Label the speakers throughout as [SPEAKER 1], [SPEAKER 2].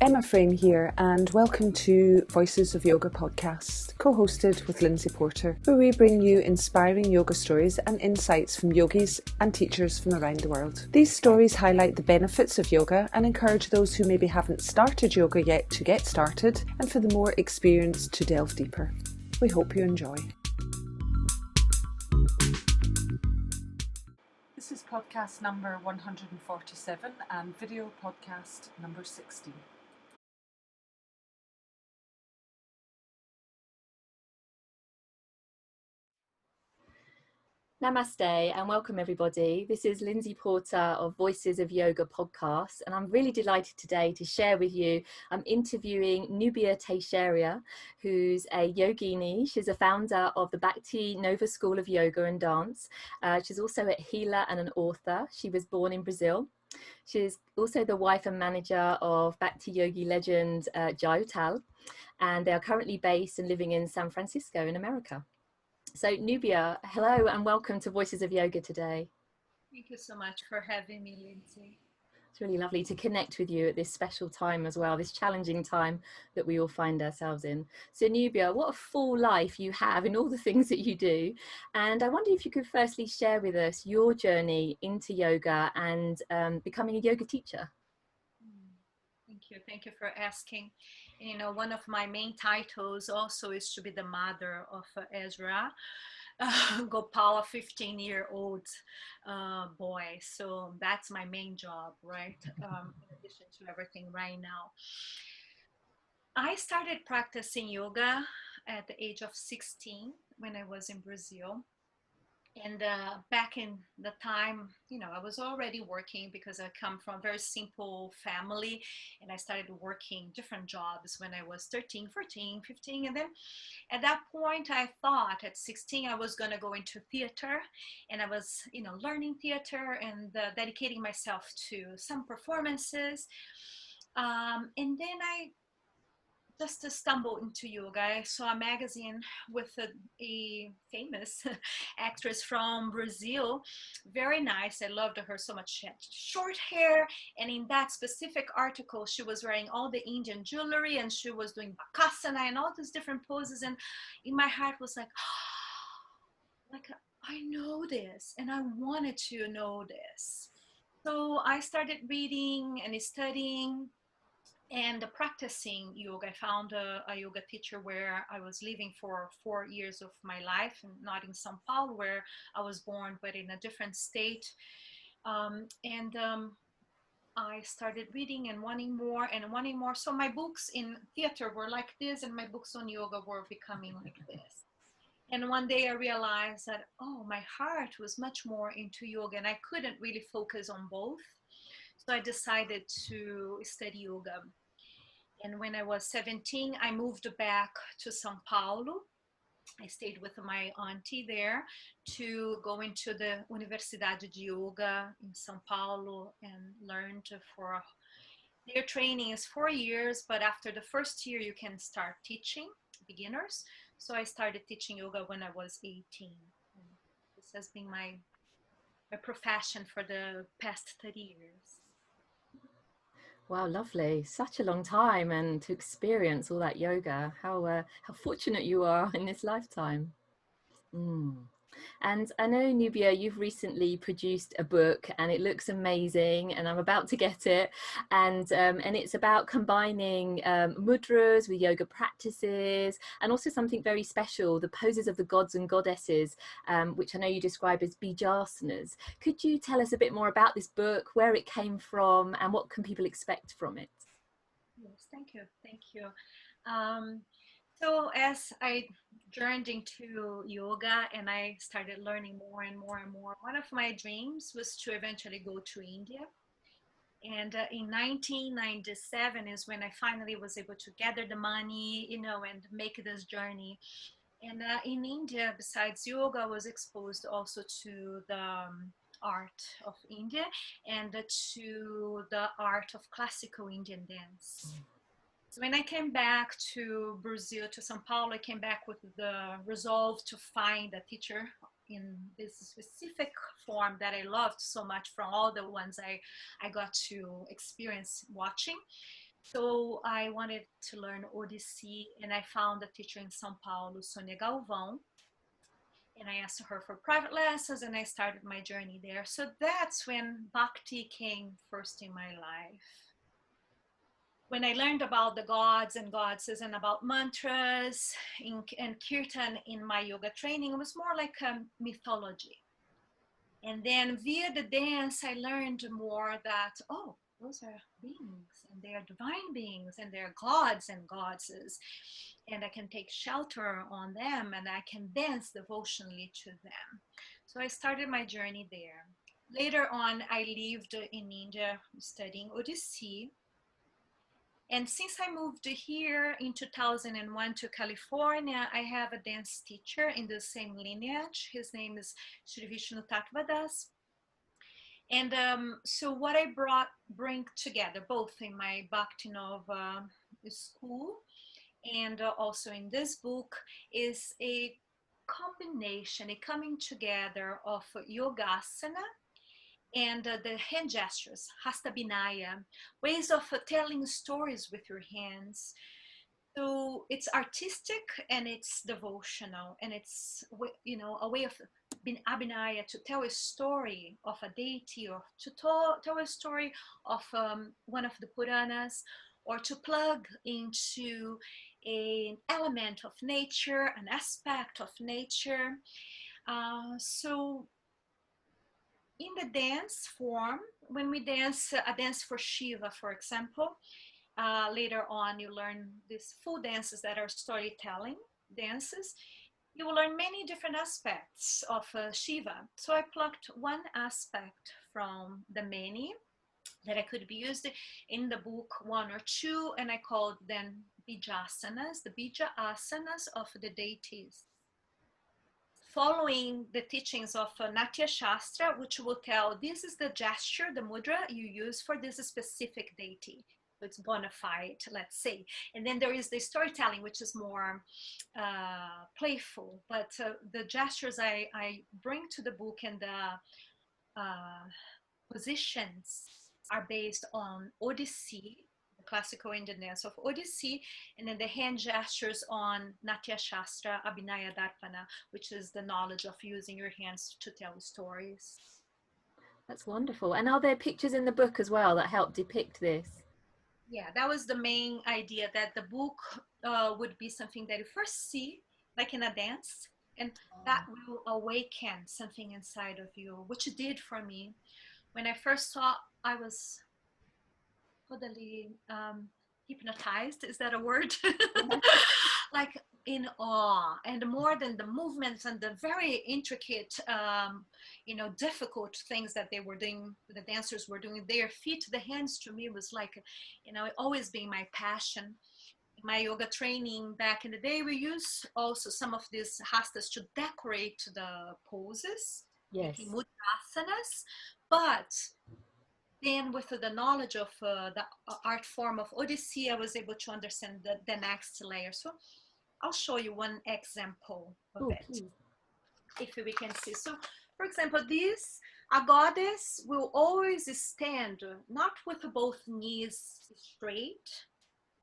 [SPEAKER 1] Emma Frame here, and welcome to Voices of Yoga podcast, co-hosted with Lindsay Porter, where we bring you inspiring yoga stories and insights from yogis and teachers from around the world. These stories highlight the benefits of yoga and encourage those who maybe haven't started yoga yet to get started, and for the more experienced to delve deeper. We hope you enjoy. This is podcast number 147 and video podcast number 16.
[SPEAKER 2] Namaste and welcome everybody. This is Lindsay Porter of Voices of Yoga podcast, and I'm really delighted today to share with you. I'm interviewing Nubia Teixeira, who's a yogini. She's a founder of the Bhakti Nova School of Yoga and Dance. She's also a healer and an author. She was born in Brazil. She's also the wife and manager of Bhakti Yogi legend YEDTalks, and they are currently based and living in San Francisco in America. So Nubia, hello and welcome to Voices of Yoga today.
[SPEAKER 3] Thank you so much for having me, Lindsay.
[SPEAKER 2] It's really lovely to connect with you at this special time as well, this challenging time that we all find ourselves in. So Nubia, what a full life you have in all the things that you do. And I wonder if you could firstly share with us your journey into yoga and becoming a yoga teacher.
[SPEAKER 3] Thank you for asking. You know, one of my main titles also is to be the mother of Ezra, Gopal, a 15-year-old boy. So that's my main job, right? In addition to everything right now. I started practicing yoga at the age of 16 when I was in Brazil. And back in the time, you know, I was already working because I come from a very simple family, and I started working different jobs when I was 13, 14, 15. And then at that point, I thought at 16, I was going to go into theater, and I was, you know, learning theater and dedicating myself to some performances. And then I just stumbled into yoga. I saw a magazine with a famous actress from Brazil. Very nice. I loved her so much. She had short hair. And in that specific article, she was wearing all the Indian jewelry and she was doing Bakasana and all these different poses. And in my heart was like, I know this and I wanted to know this. So I started reading and studying and practicing yoga. I found a yoga teacher where I was living for 4 years of my life, and not in Sao Paulo where I was born, but in a different state. I started reading and wanting more and wanting more. So my books in theater were like this, and my books on yoga were becoming like this. And one day I realized that, oh, my heart was much more into yoga and I couldn't really focus on both. So I decided to study yoga. And when I was 17, I moved back to Sao Paulo. I stayed with my auntie there to go into the Universidade de Yoga in Sao Paulo and learned for their training is 4 years, but after the first year, you can start teaching beginners. So I started teaching yoga when I was 18. And this has been my profession for the past 30 years.
[SPEAKER 2] Wow, lovely. Such a long time, and to experience all that yoga. How fortunate you are in this lifetime. And I know, Nubia, you've recently produced a book and it looks amazing, and I'm about to get it. And it's about combining mudras with yoga practices, and also something very special, the poses of the gods and goddesses, which I know you describe as bijasanas. Could you tell us a bit more about this book, where it came from, and what can people expect from it?
[SPEAKER 3] Yes, thank you. Thank you. So as I journeyed into yoga and I started learning more and more and more, one of my dreams was to eventually go to India. And in 1997 is when I finally was able to gather the money, you know, and make this journey. And in India, besides yoga, I was exposed also to the art of India and to the art of classical Indian dance. So when I came back to Brazil, to Sao Paulo, I came back with the resolve to find a teacher in this specific form that I loved so much from all the ones I got to experience watching. So I wanted to learn Odissi, and I found a teacher in São Paulo, Sônia Galvão, and I asked her for private lessons, and I started my journey there. So that's when Bhakti came first in my life. When I learned about the gods and goddesses and about mantras and kirtan in my yoga training, it was more like a mythology. And then via the dance, I learned more that, oh, those are beings, and they are divine beings, and they're gods and goddesses. And I can take shelter on them, and I can dance devotionally to them. So I started my journey there. Later on, I lived in India studying Odissi. And since I moved here in 2001 to California, I have a dance teacher in the same lineage. His name is Sri Vishnu Tattvadas. And so what I bring together, both in my Bhakti Nova school and also in this book, is a combination, a coming together of yogasana and the hand gestures, hasta vinaya, ways of telling stories with your hands. So it's artistic and it's devotional, and it's, you know, a way of abhinaya, to tell a story of a deity, or to tell a story of one of the Puranas, or to plug into an element of nature, an aspect of nature. So in the dance form, when we dance a dance for Shiva, for example, later on you learn these full dances that are storytelling dances. You will learn many different aspects of Shiva. So I plucked one aspect from the many that I could be used in the book, one or two, and I called them Bijasanas, the Bija asanas of the deities, following the teachings of Natya Shastra, which will tell this is the gesture, the mudra you use for this specific deity. So it's bona fide, let's say. And then there is the storytelling, which is more playful. But the gestures I bring to the book and the positions are based on Odissi, the classical Indian dance of Odissi, and then the hand gestures on Natya Shastra, Abhinaya Darpana, which is the knowledge of using your hands to tell stories.
[SPEAKER 2] That's wonderful. And are there pictures in the book as well that help depict this?
[SPEAKER 3] Yeah, that was the main idea, that the book would be something that you first see, like in a dance, and that will awaken something inside of you, which it did for me. When I first saw, I was totally hypnotized. Is that a word? Like in awe, and more than the movements and the very intricate, you know, difficult things that they were doing, the dancers were doing, their feet, the hands, to me was like, you know, always being my passion. In my yoga training back in the day, we use also some of these hastas to decorate the poses, making mudrasanas, but then with the knowledge of the art form of Odissi, I was able to understand the next layer. So I'll show you one example of it, please, if we can see. So, for example, a goddess will always stand not with both knees straight,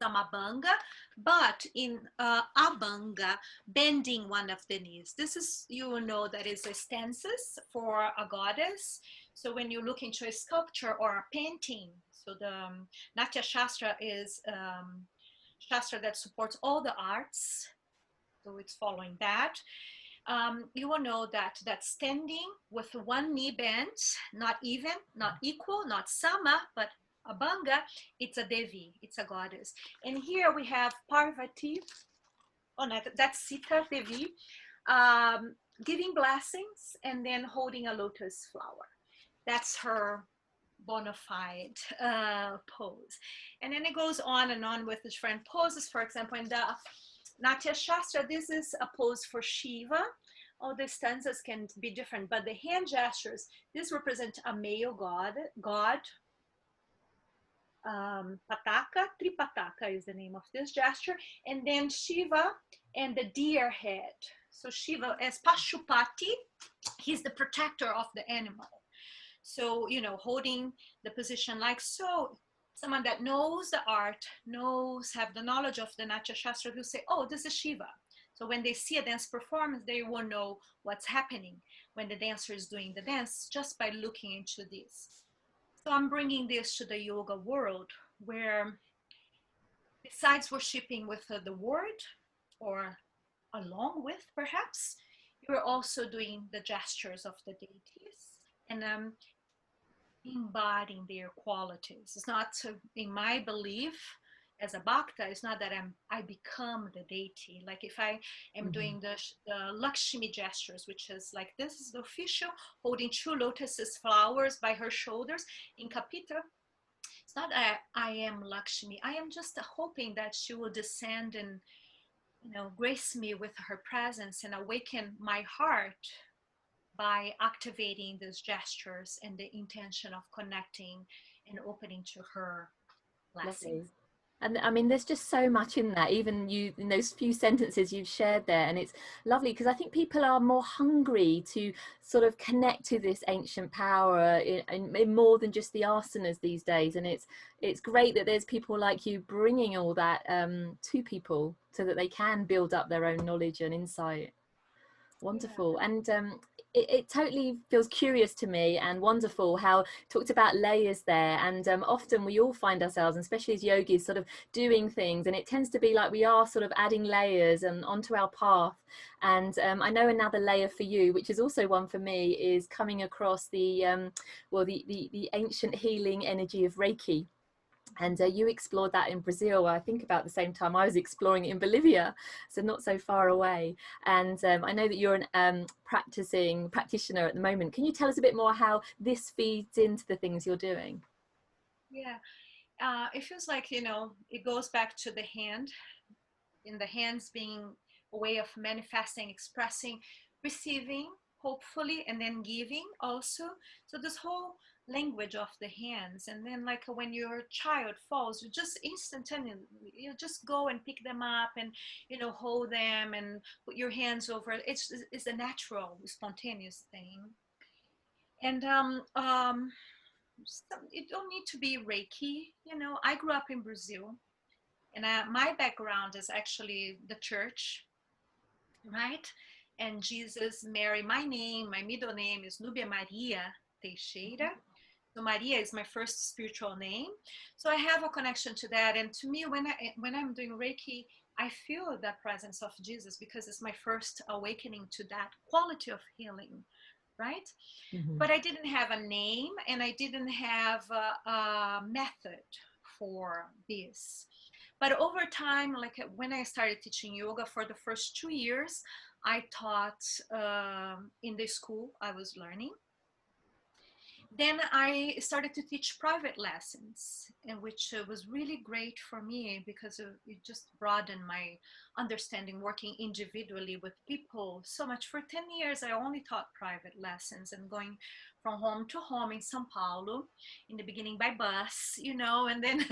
[SPEAKER 3] samabhanga, but in abhanga, bending one of the knees. This is, you will know, that is a stances for a goddess. So when you look into a sculpture or a painting, so the Natya Shastra is Shastra that supports all the arts, so it's following that. You will know that standing with one knee bent, not even, not equal, not sama, but abhanga, it's a Devi, it's a goddess. And here we have Parvati, oh no, that's Sita Devi, giving blessings and then holding a lotus flower. That's her bona fide pose. And then it goes on and on with different poses. For example, in the Natya Shastra, this is a pose for Shiva. All the stanzas can be different, but the hand gestures, this represent a male god. Pataka, Tripataka is the name of this gesture. And then Shiva and the deer head. So Shiva as Pashupati, he's the protector of the animal. So, you know, holding the position like so, someone that knows the art, have the knowledge of the Natya Shastra, who say, oh, this is Shiva. So when they see a dance performance, they will know what's happening when the dancer is doing the dance just by looking into this. So I'm bringing this to the yoga world, where besides worshipping with the word, or along with perhaps, you're also doing the gestures of the deities and embodying their qualities. It's not, in my belief as a bhakta, it's not that I become the deity. Like if I am doing the Lakshmi gestures, which is like, this is the official holding 2 lotuses flowers by her shoulders in Kapita. It's not that I am Lakshmi. I am just hoping that she will descend and, grace me with her presence and awaken my heart by activating these gestures and the intention of connecting and opening to her blessings.
[SPEAKER 2] Lovely. And I mean, there's just so much in that, even you in those few sentences you've shared there. And it's lovely because I think people are more hungry to sort of connect to this ancient power in more than just the asanas these days. And it's great that there's people like you bringing all that to people so that they can build up their own knowledge and insight. Wonderful.
[SPEAKER 3] Yeah.
[SPEAKER 2] And it totally feels curious to me and wonderful how talked about layers there. And often we all find ourselves, and especially as yogis, sort of doing things, and it tends to be like we are sort of adding layers and onto our path. And I know another layer for you, which is also one for me, is coming across the the ancient healing energy of Reiki. And you explored that in Brazil, I think about the same time I was exploring it in Bolivia, so not so far away. And I know that you're an practicing practitioner at the moment. Can you tell us a bit more how this feeds into the things you're doing?
[SPEAKER 3] Yeah. It feels like, it goes back to the hand, in the hands being a way of manifesting, expressing, receiving, hopefully, and then giving also. So this whole language of the hands. And then like when your child falls, you just instantaneously, you just go and pick them up and, hold them and put your hands over. It's a natural, spontaneous thing. And it don't need to be Reiki. I grew up in Brazil, and my background is actually the church, right? And Jesus, Mary, my middle name is Nubia Teixeira. So Maria is my first spiritual name. So I have a connection to that. And to me, when I'm doing Reiki, I feel that presence of Jesus because it's my first awakening to that quality of healing, right? But I didn't have a name and I didn't have a method for this. But over time, like when I started teaching yoga for the first 2 years, I taught in the school I was learning. Then I started to teach private lessons, and which was really great for me because it just broadened my understanding working individually with people so much. For 10 years, I only taught private lessons and going from home to home in Sao Paulo, in the beginning by bus, and then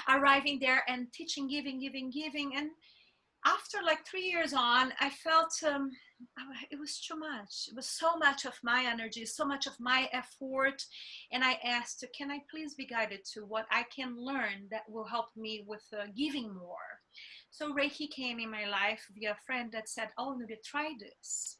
[SPEAKER 3] arriving there and teaching, giving. And after like 3 years on, I felt it was too much. It was so much of my energy, so much of my effort. And I asked, can I please be guided to what I can learn that will help me with giving more? So Reiki came in my life via a friend that said, oh, Nubia, try this.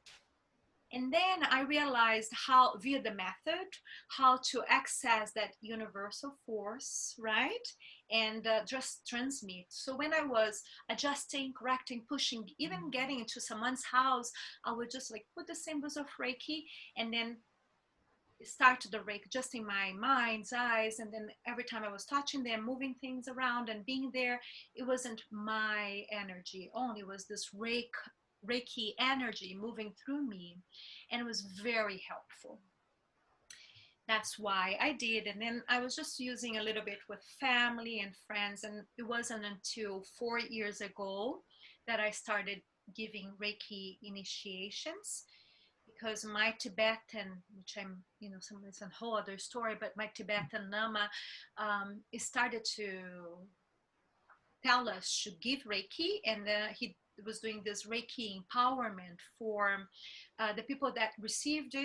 [SPEAKER 3] And then I realized how, via the method, how to access that universal force, right? And just transmit. So when I was adjusting, correcting, pushing, even getting into someone's house, I would just like put the symbols of Reiki and then start the Reiki just in my mind's eyes. And then every time I was touching them, moving things around and being there, it wasn't my energy only, it was this Reiki energy moving through me, and it was very helpful. That's why I did. And then I was just using a little bit with family and friends, and it wasn't until 4 years ago that I started giving Reiki initiations, because my Tibetan, which I'm, it's a whole other story, but my Tibetan Lama started to tell us to give Reiki, and he was doing this Reiki empowerment for the people that received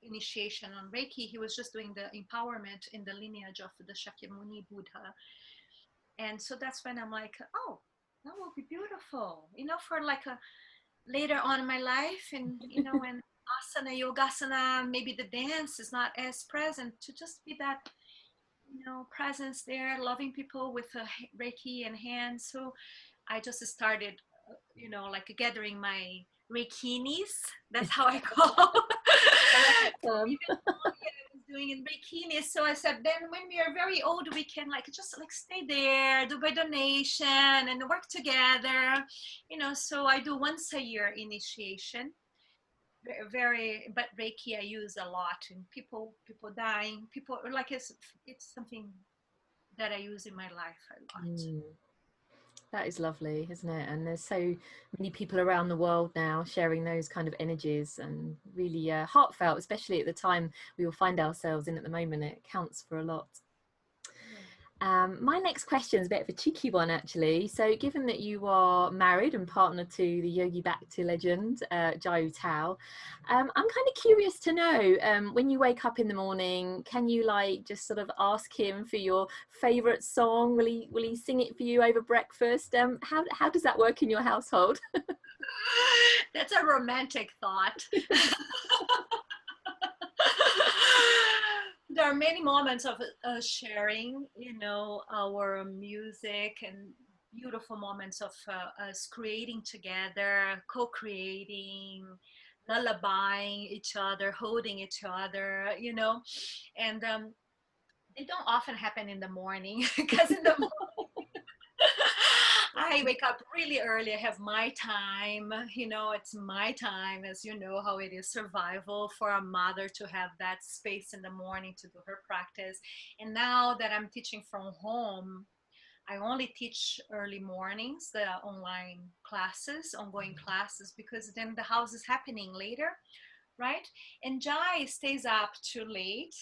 [SPEAKER 3] initiation on Reiki, he was just doing the empowerment in the lineage of the Shakyamuni Buddha. And so that's when I'm like, oh, that will be beautiful, for like a later on in my life. And, when asana, yogasana, maybe the dance is not as present, to just be that, presence there, loving people with a Reiki in hand. So I just started, like gathering my Reikinis. That's how I call. Even I was doing in Reikini. So I said, then when we are very old, we can just stay there, do by donation and work together. So I do once a year initiation. But Reiki I use a lot, and people dying, people it's something that I use in my life a lot.
[SPEAKER 2] That is lovely, isn't it? And there's so many people around the world now sharing those kind of energies, and really heartfelt, especially at the time we all find ourselves in at the moment. It counts for a lot. My next question is a bit of a cheeky one, actually. So given that you are married and partner to the Yogi Bhakti legend, Jai Tao, I'm kind of curious to know, when you wake up in the morning, can you just sort of ask him for your favorite song? Will he sing it for you over breakfast? How does that work in your household?
[SPEAKER 3] That's a romantic thought. There are many moments of sharing, our music, and beautiful moments of us creating together, co-creating, lullabying each other, holding each other, and they don't often happen in the morning, because in the morning I wake up really early. I have my time, it's my time, as you know how it is survival for a mother to have that space in the morning to do her practice. And now that I'm teaching from home, I only teach early mornings, the online classes, ongoing classes, because then the house is happening later, right? And Jai stays up too late,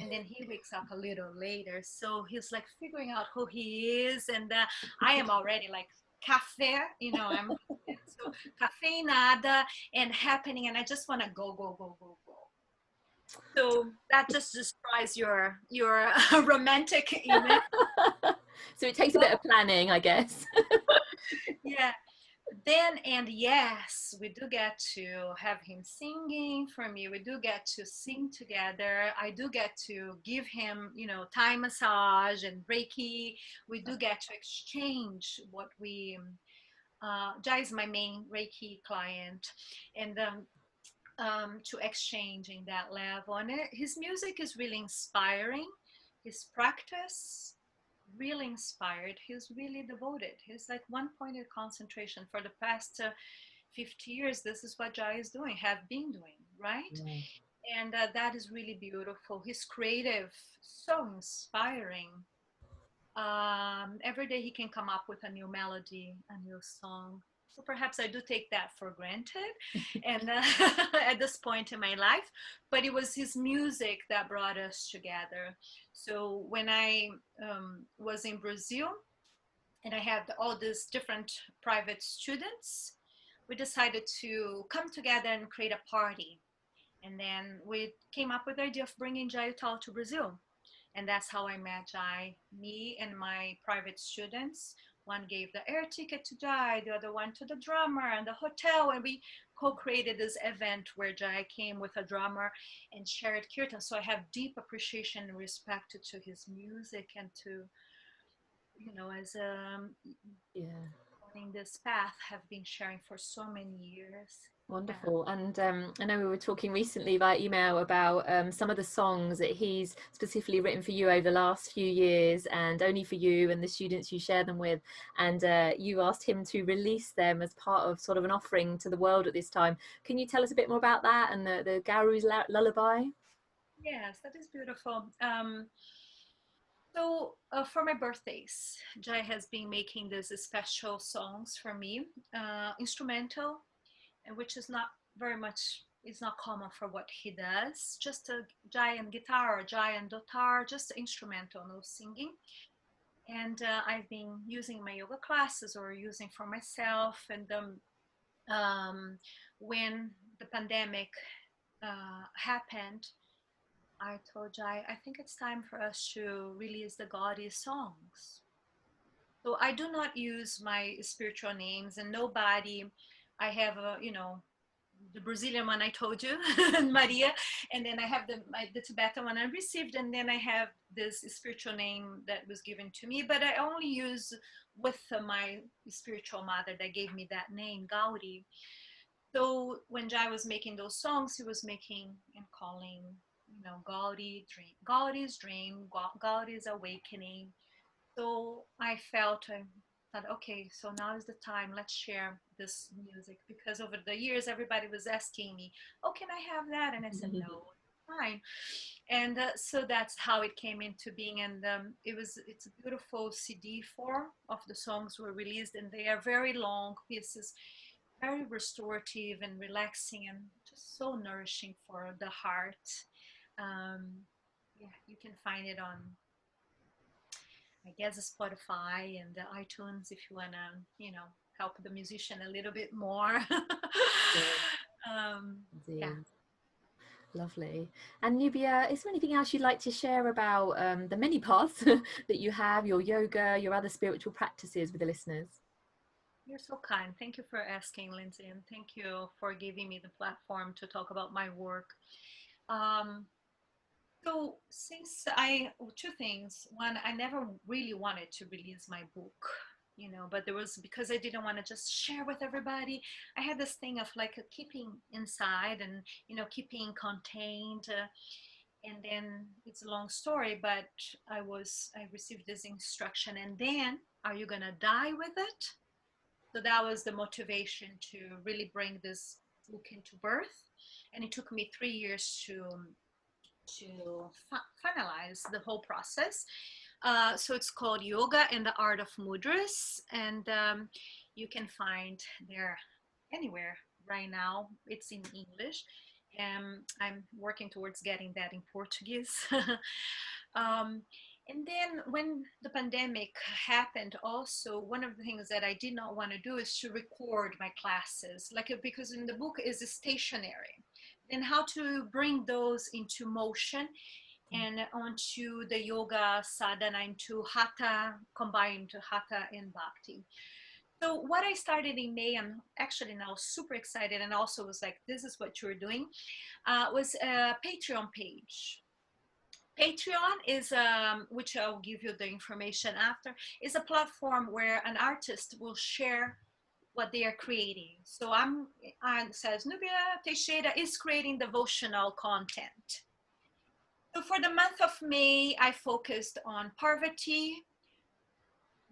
[SPEAKER 3] and then he wakes up a little later, so he's figuring out who he is. And I am already cafe, I'm so caffeinada and happening, and I just want to go go go go go. So that just describes your romantic image.
[SPEAKER 2] So it takes a bit of planning, I guess.
[SPEAKER 3] Yeah. Then, and yes, we do get to have him singing for me. We do get to sing together. I do get to give him, Thai massage and Reiki. We do get to exchange what we, Jai is my main Reiki client, and to exchanging that level. And his music is really inspiring. His practice really inspired. He's really devoted. He's one pointed concentration for the past 50 years. This is what Jai is doing, have been doing, right?
[SPEAKER 2] Yeah.
[SPEAKER 3] And that is really beautiful. He's creative, so inspiring. Every day he can come up with a new melody, a new song. So perhaps I do take that for granted, and at this point in my life, but it was his music that brought us together. So when I was in Brazil, and I had all these different private students, we decided to come together and create a party. And then we came up with the idea of bringing Jai Tal to Brazil. And that's how I met Jai. Me and my private students. One gave the air ticket to Jai, the other one to the drummer and the hotel. And we co-created this event where Jai came with a drummer and shared kirtan. So I have deep appreciation and respect to his music, and to, as
[SPEAKER 2] Yeah.
[SPEAKER 3] in this path, have been sharing for so many years.
[SPEAKER 2] Wonderful. And I know we were talking recently via email about some of the songs that he's specifically written for you over the last few years, and only for you and the students you share them with. And you asked him to release them as part of sort of an offering to the world at this time. Can you tell us a bit more about that and the Garu's lullaby?
[SPEAKER 3] Yes, that is beautiful. So for my birthdays, Jai has been making these special songs for me, instrumental, and which is not very much, it's not common for what he does. Just a giant guitar or giant dotar, just instrumental, no singing. And I've been using my yoga classes or using for myself. And when the pandemic happened, I told Jai, I think it's time for us to release the goddess songs. So I do not use my spiritual names, and nobody, I have a, the Brazilian one I told you, Maria, and then I have the Tibetan one I received, and then I have this spiritual name that was given to me, but I only use with my spiritual mother that gave me that name, Gauri. So when Jai was making those songs, he was making and calling, Gauri dream, Gauri's dream, Gauri's awakening. So I thought, okay, so now is the time. Let's share this music, because over the years everybody was asking me, "Oh, can I have that?" And I said, "No, fine." And so that's how it came into being. And it's a beautiful CD form of the songs were released, and they are very long pieces, very restorative and relaxing, and just so nourishing for the heart. Um, yeah, you can find it on, I guess, Spotify and iTunes if you wanna, help the musician a little bit more. Yeah.
[SPEAKER 2] Indeed. Lovely. And Nubia, is there anything else you'd like to share about the many paths that you have, your yoga, your other spiritual practices with the listeners?
[SPEAKER 3] You're so kind. Thank you for asking, Lindsay, and thank you for giving me the platform to talk about my work. Um, so, two things. One, I never really wanted to release my book, but there was, because I didn't want to just share with everybody. I had this thing of like keeping inside and, keeping contained. And then it's a long story, but I received this instruction, and then are you going to die with it? So that was the motivation to really bring this book into birth. And it took me 3 years to finalize the whole process. So it's called Yoga and the Art of Mudras, and you can find there anywhere right now. It's in English. I'm working towards getting that in Portuguese. um, and then when the pandemic happened, also one of the things that I did not want to do is to record my classes, like, because in the book is stationary. Then how to bring those into motion and onto the yoga sadhana, into hatha, combined hatha and bhakti. So what I started in May, I'm actually now super excited, and also was like, this is what you're doing, was a Patreon page. Patreon is, which I'll give you the information after, is a platform where an artist will share what they are creating. So it says Nubia Teixeira is creating devotional content. So for the month of May, I focused on Parvati,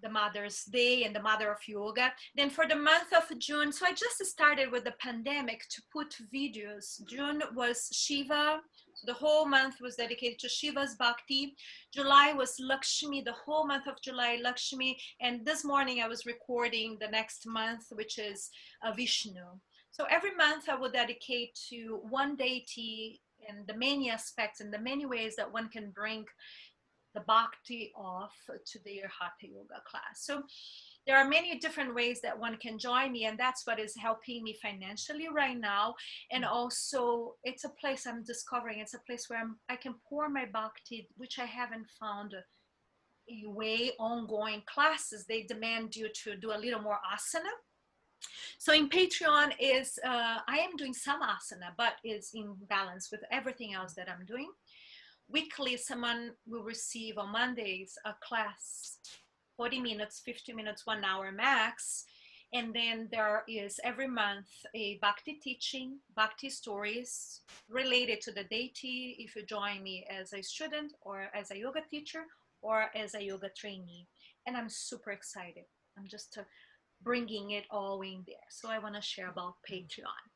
[SPEAKER 3] the Mother's Day, and the Mother of Yoga. Then for the month of June, so I just started with the pandemic to put videos. June was Shiva. So the whole month was dedicated to Shiva's Bhakti. July was Lakshmi, the whole month of July, Lakshmi. And this morning I was recording the next month, which is Vishnu. So every month I will dedicate to one deity and the many aspects and the many ways that one can bring the bhakti off to their hatha yoga class. So there are many different ways that one can join me, and that's what is helping me financially right now. And also it's a place I'm discovering, it's a place where I can pour my bhakti, which I haven't found a way. Ongoing classes, they demand you to do a little more asana. So in Patreon is, I am doing some asana, but it's in balance with everything else that I'm doing. Weekly, someone will receive on Mondays a class, 40 minutes, 50 minutes, 1 hour max. And then there is every month a Bhakti teaching, Bhakti stories related to the deity, if you join me as a student or as a yoga teacher or as a yoga trainee. And I'm super excited. I'm just bringing it all in there. So I want to share about Patreon.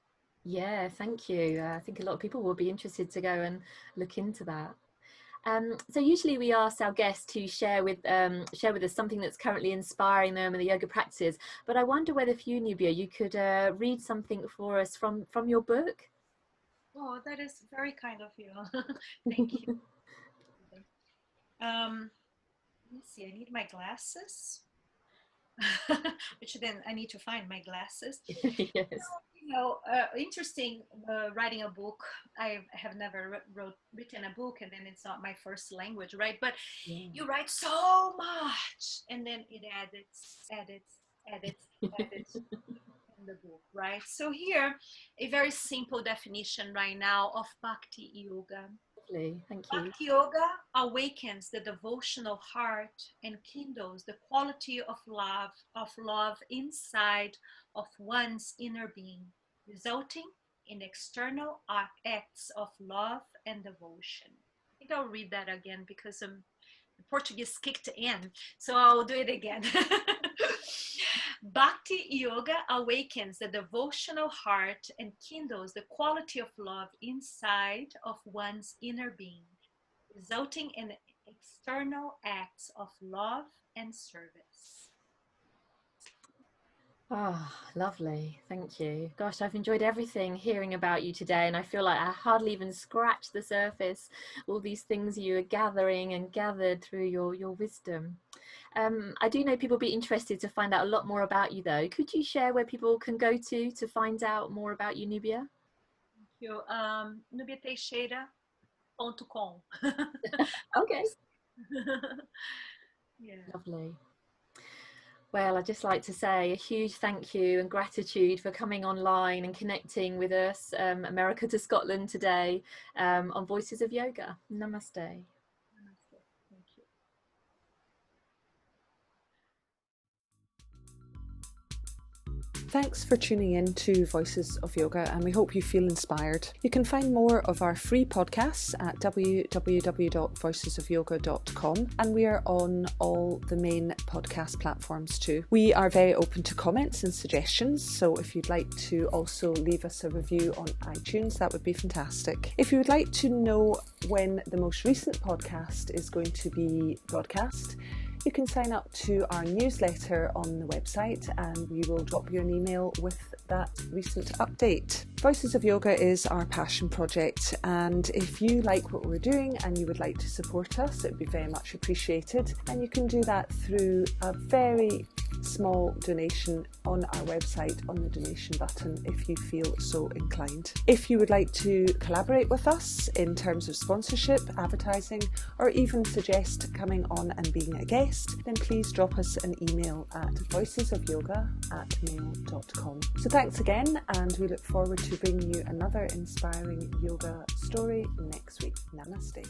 [SPEAKER 2] Yeah, thank you. I think a lot of people will be interested to go and look into that. So usually we ask our guests to share with us something that's currently inspiring them in the yoga practices. But I wonder whether for you, Nubia, you could read something for us from your book.
[SPEAKER 3] Oh, that is very kind of you. Thank you. Let me see. I need my glasses. Which then I need to find my glasses.
[SPEAKER 2] Yes.
[SPEAKER 3] So, Interesting writing a book. I have never written a book, and then it's not my first language, right? But
[SPEAKER 2] Yeah.
[SPEAKER 3] you write so much, and then it edits in the book, right? So here, a very simple definition right now of Bhakti Yoga.
[SPEAKER 2] Lovely, thank you.
[SPEAKER 3] Bhakti Yoga awakens the devotional heart and kindles the quality of love inside of one's inner being, resulting in external acts of love and devotion. I think I'll read that again because the Portuguese kicked in, so I'll do it again. Bhakti Yoga awakens the devotional heart and kindles the quality of love inside of one's inner being, resulting in external acts of love and service.
[SPEAKER 2] Ah, lovely. Thank you. Gosh, I've enjoyed everything hearing about you today, and I feel like I hardly even scratched the surface. All these things you are gathering and gathered through your wisdom. I do know people will be interested to find out a lot more about you, though. Could you share where people can go to find out more about you, Nubia?
[SPEAKER 3] Thank you. NubiaTeixeira.com.
[SPEAKER 2] Okay.
[SPEAKER 3] Yeah.
[SPEAKER 2] Lovely. Well, I'd just like to say a huge thank you and gratitude for coming online and connecting with us, America to Scotland today, on Voices of Yoga. Namaste.
[SPEAKER 3] Namaste. Thank you.
[SPEAKER 1] Thanks for tuning in to Voices of Yoga, and we hope you feel inspired. You can find more of our free podcasts at www.voicesofyoga.com, and we are on all the main podcast platforms too. We are very open to comments and suggestions, so if you'd like to also leave us a review on iTunes, that would be fantastic. If you would like to know when the most recent podcast is going to be broadcast, you can sign up to our newsletter on the website, and we will drop you an email with that recent update. Voices of Yoga is our passion project, and if you like what we're doing and you would like to support us, it would be very much appreciated. And you can do that through a very small donation on our website on the donation button if you feel so inclined. If you would like to collaborate with us in terms of sponsorship, advertising, or even suggest coming on and being a guest, then please drop us an email at voicesofyoga@mail.com. So thanks again, and we look forward to bringing you another inspiring yoga story next week. Namaste.